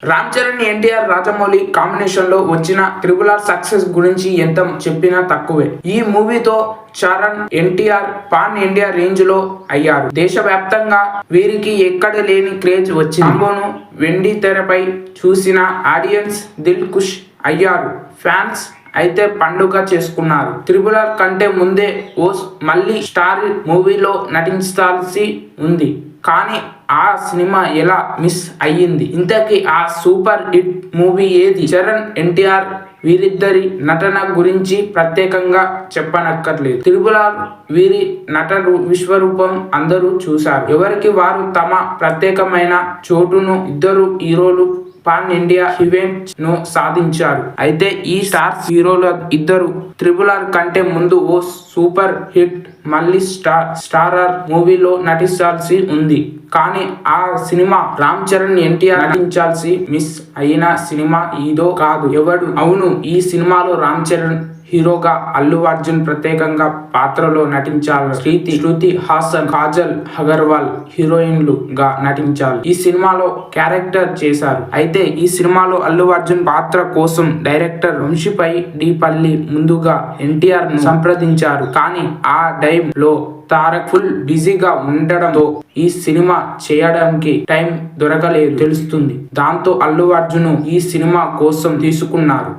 Ram Charan NTR Rajamouli combination లో వచ్చిన triple R success గురించి ఎంత చెప్పినా తక్కువే. ఈ మూవీతో Charan NTR pan India range లో అయ్యారు. దేశవ్యాప్తంగా వీరికి ఎక్కడ లేని క్రేజ్ వచ్చింది. కాంబోను వెండి తెరపై చూసిన ఆడియన్స్ దిల్ ఖుష్ అయ్యారు. ఫ్యాన్స్ అయితే పండుగ చేసుకున్నారు. త్రిబుల్ ఆర్ కంటే ముందే మళ్ళీ స్టార్ మూవీలో నటించాల్సి ఉంది. కానీ ఆ సినిమా ఎలా మిస్ అయ్యింది? ఇంతకీ ఆ సూపర్ హిట్ మూవీ ఏది? చరణ్ ఎన్టీఆర్ వీరిద్దరి నటన గురించి ప్రత్యేకంగా చెప్పనక్కర్లేదు. త్రిబుల్ ఆర్ వీరి నటన విశ్వరూపం అందరూ చూశారు. ఎవరికి వారు తమ ప్రత్యేకమైన చోటును ఇద్దరు హీరోలు పాన్ ఇండియా ఈవెంట్ ను సాధించారు. అయితే ఈ స్టార్స్ హీరోల ఇద్దరు త్రిబుల్ ఆర్ కంటే ముందు ఓ సూపర్ హిట్ మళ్ళీ స్టారర్ మూవీలో నటించాల్సి ఉంది. కానీ ఆ సినిమా రామ్ చరణ్ ఎన్టీఆర్ నటించాల్సి మిస్ అయిన సినిమా ఇదో కాదు. ఎవడు? అవును, ఈ సినిమాలో రామ్ చరణ్ హీరోగా, అల్లు అర్జున్ ప్రత్యేకంగా పాత్రలో నటించాలి. శృతి హాసన్, కాజల్ అగర్వాల్ హీరోయిన్లు గా నటించాలి. ఈ సినిమాలో క్యారెక్టర్ చేశారు. అయితే ఈ సినిమాలో అల్లు అర్జున్ పాత్ర కోసం డైరెక్టర్ వంశీపై పల్లి ముందుగా ఎన్టీఆర్ ను సంప్రదించారు. కానీ ఆ టైంలో తారక్ ఫుల్ బిజీగా ఉండడంతో ఈ సినిమా చేయడానికి టైం దొరకలేదు తెలుస్తుంది. దాంతో అల్లు అర్జున్ ఈ సినిమా కోసం తీసుకున్నారు.